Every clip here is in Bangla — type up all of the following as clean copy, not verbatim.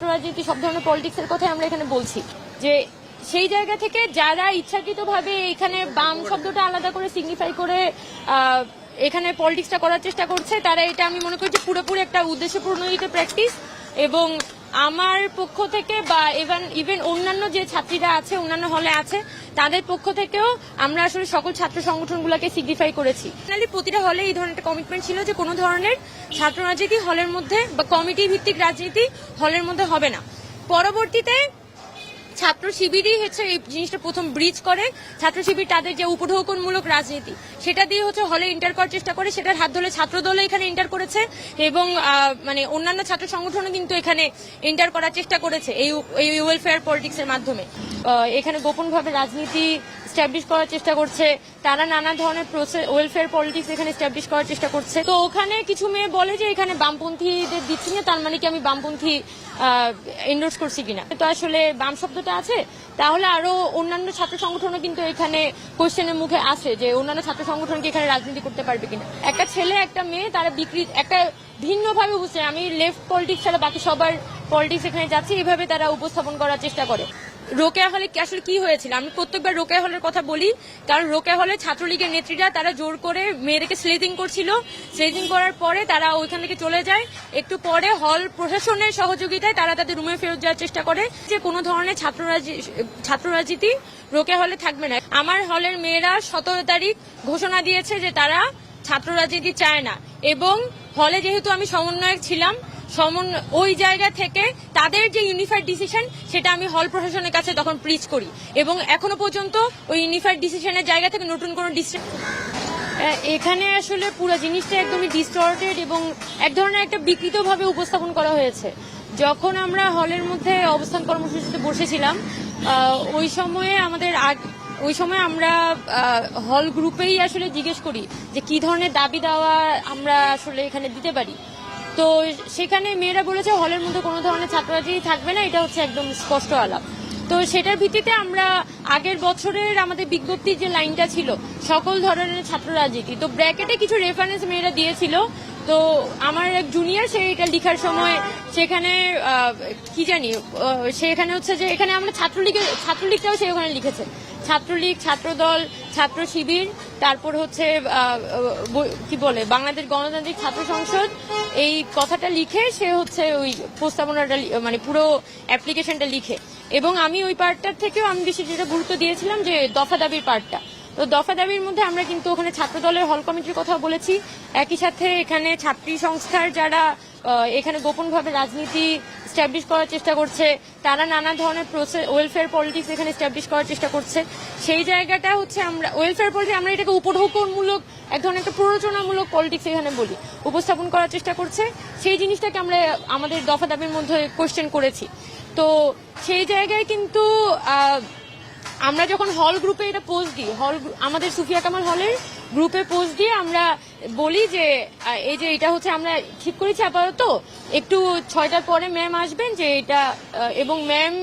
রাজনীতি সব ধরনের পলিটিক্সের কথাই আমরা এখানে বলছি যে সেই জায়গা থেকে যারা ইচ্ছাকৃতভাবে এখানে বাম শব্দটা আলাদা করে সিগনিফাই করে এখানে পলিটিক্সটা করার চেষ্টা করছে, তারা এটা আমি মনে করি যে পুরোপুরি একটা উদ্দেশ্য প্রণোদিত প্র্যাকটিস। এবং আমার পক্ষ থেকে বা ইভেন অন্যান্য যে ছাত্রীরা আছে, অন্যান্য হলে আছে, তাদের পক্ষ থেকেও আমরা আসলে সকল ছাত্র সংগঠনগুলোকে সিগনিফাই করেছি। প্রতিটা হলে এই ধরনের একটা কমিটমেন্ট ছিল যে কোনো ধরনের ছাত্র রাজনীতি হলের মধ্যে বা কমিটি ভিত্তিক রাজনীতি হলের মধ্যে হবে না। পরবর্তীতে ছাত্র শিবিরই হচ্ছে এই জিনিসটা প্রথম ব্রিজ করে। ছাত্র শিবির তাদের যে উপঢৌকনমূলক রাজনীতি সেটা দিয়ে হচ্ছে হলে এন্টার করার চেষ্টা করে, সেটার হাত ধরে ছাত্র দলও এখানে এন্টার করেছে এবং মানে অন্যান্য ছাত্র সংগঠনও কিন্তু এখানে এন্টার করার চেষ্টা করেছে এই ওয়েলফেয়ার পলিটিক্স এর মাধ্যমে। এখানে গোপনভাবে রাজনীতি স্ট্যাবলিশ করার চেষ্টা করছে, তারা নানা ধরনের ওয়েলফেয়ার পলিটিক্স এখানে স্ট্যাবলিশ করার চেষ্টা করছে। তো ওখানে কিছু মেয়ে বলে যে এখানে বামপন্থীদের দিচ্ছি না, তার মানে কি আমি বামপন্থী এন্ডোর্স করছি কিনা। তো আসলে বাম শব্দটা আছে, তাহলে আরো অন্যান্য ছাত্র সংগঠনও কিন্তু এখানে কোশ্চেনের মুখে আসে যে অন্যান্য ছাত্র সংগঠন কি এখানে রাজনীতি করতে পারবে কিনা। একটা ছেলে একটা মেয়ে তারা একটা ভিন্নভাবে বুঝছে, আমি লেফট পলিটিক্স ছাড়া বাকি সবার পলিটিক্স এখানে যাচ্ছি, এইভাবে তারা উপস্থাপন করার চেষ্টা করে। রোকেয়া হলে আসলে কি হয়েছিল, আমি প্রত্যেকবার রোকেয়া হলের কথা বলি, কারণ রোকেয়া হলে ছাত্রলীগের নেত্রীরা তারা জোর করে মেয়েদেরকে স্লেজিং করছিল। স্লেজিং করার পরে তারা ওইখান থেকে চলে যায়। একটু পরে হল প্রশাসনের সহযোগিতায় তারা তাদের রুমে ফেরত যাওয়ার চেষ্টা করে যে কোনো ধরনের ছাত্র রাজনীতি রোকেয়া হলে থাকবে না। আমার হলের মেয়েরা 17 তারিখ ঘোষণা দিয়েছে যে তারা ছাত্র রাজনীতি চায় না, এবং হলে যেহেতু আমি সমন্বয়ক ছিলাম, ওই জায়গা থেকে তাদের যে ইউনিফাইড ডিসিশন সেটা আমি হল প্রশাসনের কাছে তখন প্রিচ করি, এবং এখনো পর্যন্ত ওই ইউনিফাইড ডিসিশনের জায়গা থেকে নতুন কোনো ডিসিশন এখানে আসলে পুরো জিনিসটা একদমই ডিস্টর্টেড এবং এক ধরনের একটা বিকৃতভাবে উপস্থাপন করা হয়েছে। যখন আমরা হলের মধ্যে অবস্থান কর্মসূচিতে বসেছিলাম ওই সময় আমরা হল গ্রুপেই আসলে জিজ্ঞেস করি যে কি ধরনের দাবি দাওয়া আমরা আসলে এখানে দিতে পারি। তো সেখানে মেয়েরা বলেছে হলের মধ্যে কোনো ধরনের ছাত্র রাজনীতি থাকবে না, এটা হচ্ছে একদম স্পষ্ট আলাপ। তো সেটার ভিত্তিতে আমরা আগের বছরের আমাদের বিজ্ঞপ্তির যে লাইনটা ছিল সকল ধরনের ছাত্র রাজনীতি, তো ব্র্যাকেটে কিছু রেফারেন্স মেয়েরা দিয়েছিল। তো আমার এক জুনিয়র সে এটা লিখার সময় সেখানে কি জানি সেখানে হচ্ছে যে এখানে আমরা ছাত্রলীগটাও সে ওখানে লিখেছে, ছাত্রলীগ, ছাত্রদল, ছাত্র শিবির, তারপর হচ্ছে কি বলে বাংলাদেশ গণতান্ত্রিক ছাত্র সংসদ, এই কথাটা লিখে সে হচ্ছে ওই প্রস্তাবনাটা মানে পুরো অ্যাপ্লিকেশনটা লিখে। এবং আমি ওই পার্টটার থেকেও আমি বেশি যেটা গুরুত্ব দিয়েছিলাম যে দফা দাবির পার্টটা। তো দফা দাবির মধ্যে আমরা কিন্তু ওখানে ছাত্র দলের হল কমিটির কথা বলেছি, একই সাথে এখানে ছাত্রী সংস্থার যারা এখানে গোপনভাবে রাজনীতি স্ট্যাবলিশ করার চেষ্টা করছে, তারা নানা ধরনের ওয়েলফেয়ার পলিটিক্স এখানে স্ট্যাবলিশ করার চেষ্টা করছে, সেই জায়গাটা হচ্ছে আমরা ওয়েলফেয়ার পলিটিক্স আমরা এটাকে উপঢৌকনমূলক এক ধরনের একটা প্ররোচনামূলক পলিটিক্স এখানে বলি, উপস্থাপন করার চেষ্টা করছে। সেই জিনিসটাকে আমরা আমাদের দফা দাবির মধ্যে কোশ্চেন করেছি। তো সেই জায়গায় কিন্তু আমরা যখন হল গ্রুপে এটা পোস্ট দিই, আমাদের সুফিয়া কামাল হলের গ্রুপে পোস্ট দিয়ে আমরা বলি যে এই যে এটা হচ্ছে আমরা ঠিক করেছি আপাতত একটু 6টার পরে ম্যাম আসবেন যে এটা, এবং ম্যাম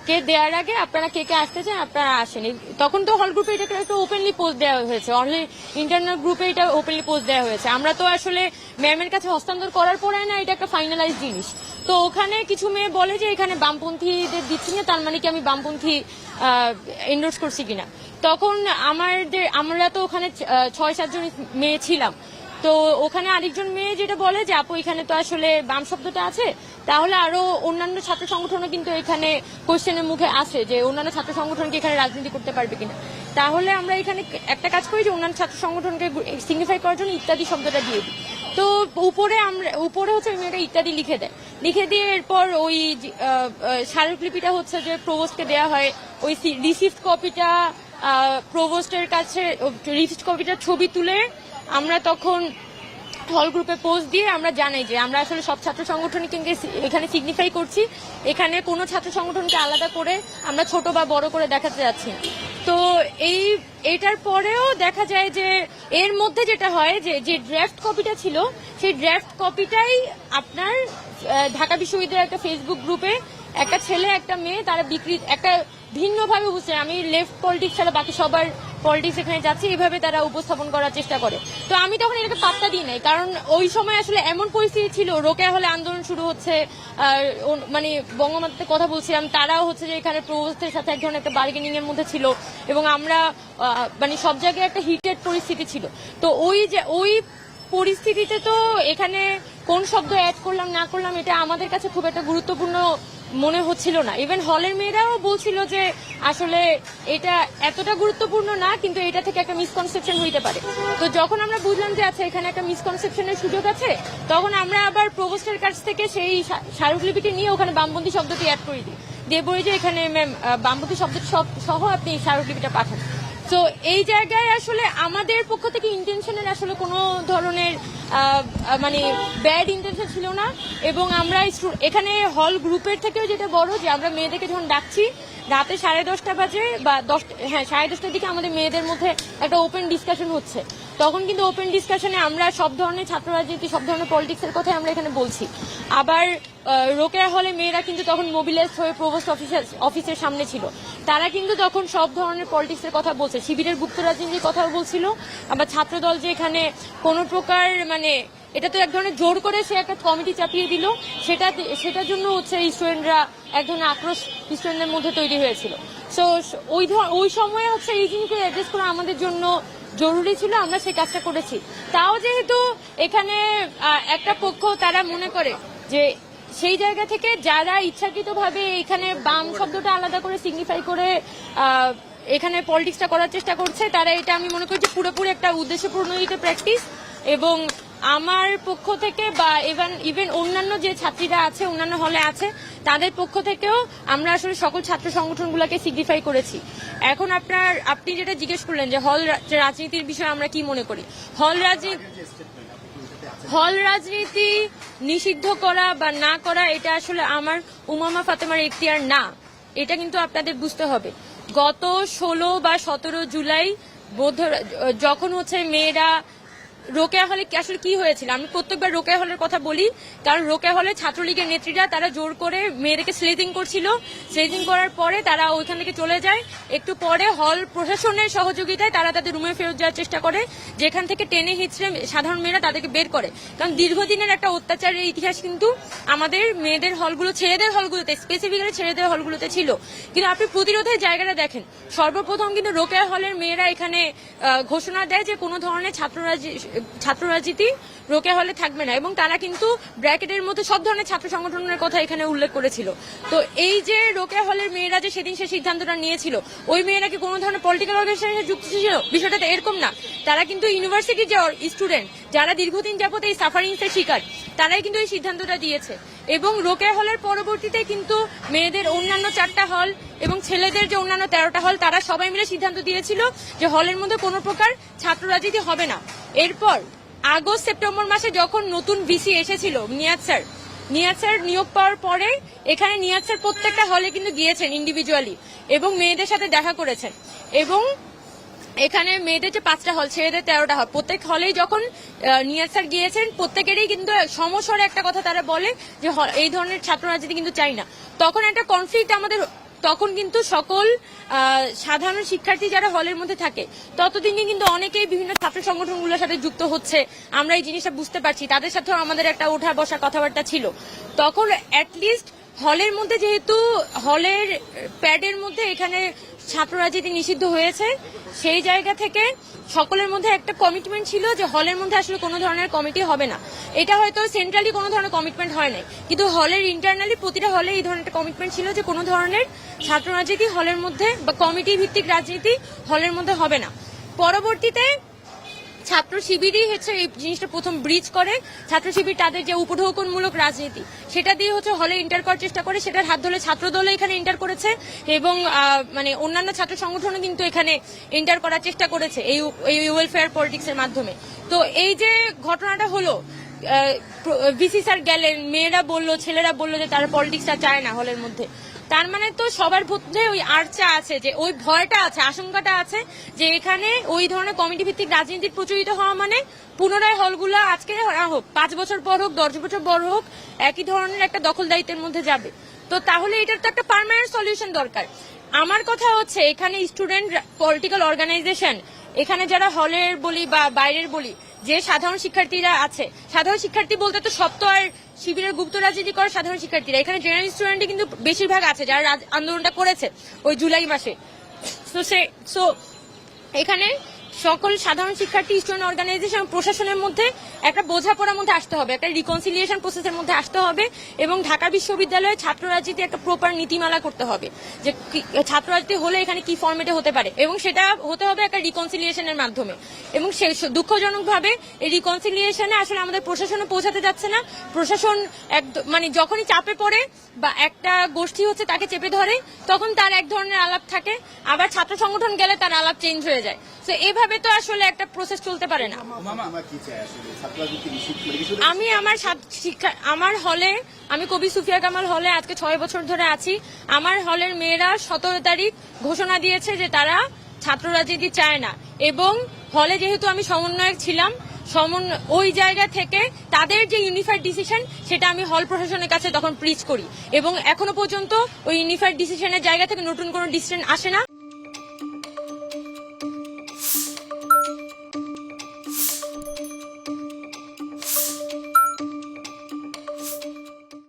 কে দেওয়ার আগে আপনারা কে কে আসতে চান আপনারা আসেন। তখন তো হল গ্রুপে এটাকে একটা ওপেনলি পোস্ট দেওয়া হয়েছে, অনলি ইন্টারনাল গ্রুপে এটা ওপেনলি পোস্ট দেওয়া হয়েছে। আমরা তো আসলে ম্যামের কাছে হস্তান্তর করার পরে না এটা একটা ফাইনালাইজ জিনিস। তো ওখানে কিছু মেয়ে বলে যে এখানে বামপন্থীদের দিচ্ছি না, তার মানে কি আমি বামপন্থী এন্ডোর্স করছি কিনা। তখন আমরা তো ওখানে 6-7 জন মেয়ে ছিলাম। তো ওখানে আরেকজন মেয়ে যেটা বলে যে আপু এখানে তো আসলে বাম শব্দটা আছে, তাহলে আরো অন্যান্য ছাত্র সংগঠনও কিন্তু এখানে কোশ্চেনের মুখে আসে যে অন্যান্য ছাত্র সংগঠন কি এখানে রাজনীতি করতে পারবে কিনা। তাহলে আমরা এখানে একটা কাজ করি যে অন্যান্য ছাত্র সংগঠনকে সিগনিফাই করার জন্য ইত্যাদি শব্দটা দিয়ে দিই। তো উপরে হচ্ছে মেয়েটা ইত্যাদি লিখে দিয়ে এরপর ওই স্মারকলিপিটা হচ্ছে যে প্রভোস্টকে দেওয়া হয়, ওই রিসিভড কপিটা প্রভোস্টের কাছে, রিসিভড কপিটার ছবি তুলে আমরা তখন হল গ্রুপে পোস্ট দিয়ে আমরা জানাই যে আমরা আসলে সব ছাত্র সংগঠনকে এখানে সিগনিফাই করছি, এখানে কোনো ছাত্র সংগঠনকে আলাদা করে আমরা ছোট বা বড় করে দেখাতে যাচ্ছি। তো এটার পরেও দেখা যায় যে এর মধ্যে যেটা হয় যে ড্রাফট কপিটা ছিল সেই ড্রাফট কপিটাই আপনার ঢাকা বিশ্ববিদ্যালয়ের একটা ফেসবুক গ্রুপে একটা ছেলে একটা মেয়ে তারা একটা ভিন্নভাবে বুঝছে, আমি লেফট পলিটিক্স ছাড়া বাকি সবার পলিটিক্স এখানে যাচ্ছে, এইভাবে তারা উপস্থাপন করার চেষ্টা করে। তো আমি তখন এটাকে পাত্তা দিই নাই, কারণ ওই সময় আসলে এমন পরিস্থিতি ছিল, রোকেয়া হলে আন্দোলন শুরু হচ্ছে, মানে বঙ্গমাতাতে কথা বলছিলাম, তারাও হচ্ছে যে এখানে প্রভোস্টের সাথে এক ধরনের একটা বার্গেনিং এর মধ্যে ছিল, এবং আমরা মানে সব জায়গায় একটা হিটেড পরিস্থিতি ছিল। তো ওই পরিস্থিতিতে তো এখানে কোন শব্দ অ্যাড করলাম না করলাম এটা আমাদের কাছে খুব একটা গুরুত্বপূর্ণ মনে হচ্ছিল না। ইভেন হলের মেয়েরাও বলছিল যে আসলে এটা এতটা গুরুত্বপূর্ণ না, কিন্তু এটা থেকে একটা মিসকনসেপশন হইতে পারে। তো যখন আমরা বুঝলাম যে আচ্ছা এখানে একটা মিসকনসেপশনের সুযোগ আছে, তখন আমরা আবার প্রভোস্টের কাছ থেকে সেই স্মারকলিপিটি নিয়ে ওখানে বামপন্থী শব্দটি অ্যাড করে দিই, দিয়ে বলি যে এখানে ম্যাম বামপন্থী শব্দটি সহ আপনি স্মারকলিপিটা পাঠান। তো এই জায়গায় আসলে আমাদের পক্ষ থেকে ইন্টেনশনের আসলে কোনো ধরনের মানে ব্যাড ইন্টেনশন ছিল না। এবং আমরা এখানে হল গ্রুপের থেকেও যেটা বড়, যে আমরা মেয়েদেরকে যখন ডাকছি রাতে 10:30 বাজে বা 10:30টার দিকে আমাদের মেয়েদের মধ্যে একটা ওপেন ডিসকাশন হচ্ছে, তখন কিন্তু ওপেন ডিসকাশনে আমরা সব ধরনের ছাত্র রাজনীতি, সব ধরনের পলিটিক্সের কথাই আমরা এখানে বলছি। আবার রোকেয়া হলে মেয়েরা কিন্তু তখন মোবিলাইজড হয়ে প্রভোস্ট অফিসের সামনে ছিল, তারা কিন্তু তখন সব ধরনের পলিটিক্সের কথা বলছে, শিবিরের গুপ্ত রাজনীতির কথাও বলছিল। আবার ছাত্রদল যে এখানে কোনো প্রকার মানে এটা তো এক ধরনের জোর করে সে একটা কমিটি চাপিয়ে দিল, সেটার জন্য হচ্ছে স্টুডেন্টরা এক ধরনের আক্রোশ স্টুডেন্টদের মধ্যে তৈরি হয়েছিল। সো ওই সময়ে হচ্ছে এই জিনিসকে অ্যাড্রেস করা আমাদের জন্য জরুরি ছিল, আমরা সেই কাজটা করেছি। তাও যেহেতু এখানে একটা পক্ষ তারা মনে করে যে সেই জায়গা থেকে যারা ইচ্ছাকৃতভাবে এখানে বাম শব্দটা আলাদা করে সিগনিফাই করে এখানে পলিটিক্সটা করার চেষ্টা করছে, তারা এটা আমি মনে করি যে পুরোপুরি একটা উদ্দেশ্য প্রণোদিত প্র্যাকটিস। এবং আমার পক্ষ থেকে বা ইভেন অন্যান্য যে ছাত্রীরা আছে, অন্যান্য হলে আছে, তাদের পক্ষ থেকেও আমরা আসলে সকল ছাত্র সংগঠনগুলোকে সিগনিফাই করেছি। এখন আপনি যেটা জিজ্ঞেস করলেন যে হল রাজনীতির বিষয়ে আমরা কি মনে করি, হল রাজনীতি নিষিদ্ধ করা বা না করা এটা আসলে আমার উমামা ফাতেমার এখতিয়ার না, এটা কিন্তু আপনাদের বুঝতে হবে। গত 16 বা 17 জুলাই যখন হচ্ছে মেয়েরা রোকেয়া হলে আসলে কি হয়েছিল, আমি প্রত্যেকবার রোকেয়া হলের কথা বলি, কারণ রোকেয়া হলে ছাত্রলীগের নেত্রীরা তারা জোর করে মেয়েদেরকে স্লেজিং করছিল। স্লেজিং করার পরে তারা ওইখান থেকে চলে যায়, একটু পরে হল প্রশাসনের সহযোগিতায় তারা তাদের রুমে ফেরত যাওয়ার চেষ্টা করে, যেখান থেকে টেনে হিচড়ে সাধারণ মেয়েরা তাদেরকে বের করে। কারণ দীর্ঘদিনের একটা অত্যাচারের ইতিহাস কিন্তু আমাদের মেয়েদের হলগুলো, ছেলেদের হলগুলোতে, স্পেসিফিক্যালি ছেলেদের হলগুলোতে ছিল। কিন্তু আপনি প্রতিরোধের জায়গাটা দেখেন, সর্বপ্রথম কিন্তু রোকেয়া হলের মেয়েরা এখানে ঘোষণা দেয় যে কোনো ধরনের ছাত্র রাজনীতি রোকেয়া হলে থাকবে না, এবং তারা কিন্তু ব্র্যাকেটের মধ্যে সব ধরনের ছাত্র সংগঠনের কথা এখানে উল্লেখ করেছিল। তো এই যে রোকেয়া হলের মেয়েরা যে সেদিন সে সিদ্ধান্তটা নিয়েছিল, ওই মেয়েরা কি কোনো ধরনের পলিটিক্যাল অর্গানাইজেশনের যুক্ত ছিল? বিষয়টা তো এরকম না। তারা কিন্তু ইউনিভার্সিটির যে স্টুডেন্ট, যারা দীর্ঘদিন যাবত এই সাফারিংস এর শিকার, তারাই কিন্তু এই সিদ্ধান্তটা দিয়েছে। এবং রোকেয়া হলের পরবর্তীতে কিন্তু মেয়েদের অন্যান্য 4টা হল এবং ছেলেদের যে অন্যান্য 13টা হল, তারা সবাই মিলে সিদ্ধান্ত দিয়েছিল যে হলের মধ্যে কোনো প্রকার ছাত্র রাজনীতি হবে না। এরপর আগস্ট সেপ্টেম্বর মাসে যখন নতুন ভিসি এসেছিল নিয়াজ স্যার নিয়োগ পাওয়ার পরে এখানে নিয়াজ স্যার প্রত্যেকটা হলে কিন্তু গিয়েছেন ইন্ডিভিজুয়ালি এবং মেয়েদের সাথে দেখা করেছেন। এবং এখানে মেয়েদের যে 5টা হল, ছেলেদের 13টা হল, প্রত্যেক হলেই যখন নিয়াজ স্যার গিয়েছেন, প্রত্যেকেরই কিন্তু সমস্বরে একটা কথা তারা বলে যে এই ধরনের ছাত্র রাজনীতি কিন্তু চাই না। তখন একটা কনফ্লিক্ট আমাদের, তখন কিন্তু সকল সাধারণ শিক্ষার্থী যারা হলের মধ্যে থাকে ততদিনই কিন্তু অনেকেই বিভিন্ন ছাত্র সংগঠনগুলোর সাথে যুক্ত হচ্ছে, আমরা এই জিনিসটা বুঝতে পারছি, তাদের সাথেও আমাদের একটা ওঠা বসা কথাবার্তা ছিল। তখন অ্যাটলিস্ট হলের মধ্যে, যেহেতু হলের প্যাডের মধ্যে এখানে ছাত্র রাজনীতি নিষিদ্ধ হয়েছে, সেই জায়গা থেকে সকলের মধ্যে একটা কমিটমেন্ট ছিল যে হলের মধ্যে আসলে কোনো ধরনের কমিটি হবে না। এটা হয়তো সেন্ট্রালি কোনো ধরনের কমিটমেন্ট হয় নাই, কিন্তু হলের ইন্টারনালি প্রতিটা হলে এই ধরনের একটা কমিটমেন্ট ছিল যে কোনো ধরনের ছাত্র রাজনীতি হলের মধ্যে বা কমিটি ভিত্তিক রাজনীতি হলের মধ্যে হবে না। পরবর্তীতে ছাত্র শিবিরই হচ্ছে এই জিনিসটা প্রথম ব্রিজ করে। ছাত্র শিবির তাদের যে উপঢৌকনমূলক রাজনীতি সেটা দিয়ে হচ্ছে হলে এন্টার করার চেষ্টা করে, সেটার হাত ধরে ছাত্র দল এখানে এন্টার করেছে এবং মানে অন্যান্য ছাত্র সংগঠনও কিন্তু এখানে এন্টার করার চেষ্টা করেছে এই ওয়েলফেয়ার পলিটিক্সের মাধ্যমে। তো এই যে ঘটনাটা হলো, ভিসি স্যার গেলেন, মেয়েরা বললো, ছেলেরা বললো যে তারা পলিটিক্সটা চায় না হলের মধ্যে। তার মানে তো সবার মধ্যে ওই আর্চা আছে, যে ওই ভয়টা আছে, আশঙ্কাটা আছে যে এখানে ওই ধরনের কমিটি ভিত্তিক রাজনীতির প্রচলিত হওয়া মানে পুনরায় হলগুলো আজকে হোক, 5 বছর পর হোক, 10 বছর পর হোক, একই ধরনের একটা দখলদারিত্বের মধ্যে যাবে। তো তাহলে এটার তো একটা পার্মানেন্ট সলিউশন দরকার। আমার কথা হচ্ছে এখানে স্টুডেন্ট পলিটিক্যাল অর্গানাইজেশন, এখানে যারা হলের বলি বা বাইরের বলি, যে সাধারণ শিক্ষার্থীরা আছে, সাধারণ শিক্ষার্থী বলতে তো সব তো আর শিবিরের গুপ্ত রাজনীতি করে সাধারণ শিক্ষার্থীরা, এখানে জেনারেল স্টুডেন্টই কিন্তু বেশিরভাগ আছে যারা আন্দোলনটা করেছে ওই জুলাই মাসে। সো এখানে সকল সাধারণ শিক্ষার্থী, স্টুডেন্ট অর্গানাইজেশন, প্রশাসনের মধ্যে একটা বোঝাপড়ার মধ্যে আসতে হবে, একটা রিকনসিলিয়েশন প্রসেসের মধ্যে আসতে হবে এবং ঢাকা বিশ্ববিদ্যালয়ে ছাত্র রাজনীতি একটা প্রপার নীতিমালা করতে হবে যে ছাত্র রাজনীতি হলে এখানে কি ফরম্যাটে হতে পারে, এবং সেটা হতে হবে একটা রিকনসিলিয়েশনের মাধ্যমে। এবং দুঃখজনকভাবে এই রিকনসিলিয়েশনে আসলে আমাদের প্রশাসনে পৌঁছাতে যাচ্ছে না। প্রশাসন মানে যখনই চাপে পড়ে বা একটা গোষ্ঠী হচ্ছে তাকে চেপে ধরে, তখন তার এক ধরনের আলাপ থাকে, আবার ছাত্র সংগঠন গেলে তার আলাপ চেঞ্জ হয়ে যায়। তো এভাবে তো আসলে একটা প্রসেস চলতে পারে না। আমি আমার হলে, আমি কবি সুফিয়া কামাল হলে আজকে 6 বছর ধরে আছি। আমার হলের মেয়েরা 17 তারিখ ঘোষণা দিয়েছে যে তারা ছাত্র রাজনীতি চায় না, এবং হলে যেহেতু আমি সমন্বয়ক ছিলাম, ওই জায়গা থেকে তাদের যে ইউনিফাইড ডিসিশন সেটা আমি হল প্রশাসনের কাছে তখন প্রিচ করি, এবং এখনো পর্যন্ত ওই ইউনিফাইড ডিসিশনের জায়গা থেকে নতুন কোনো ডিসিশন আসে না।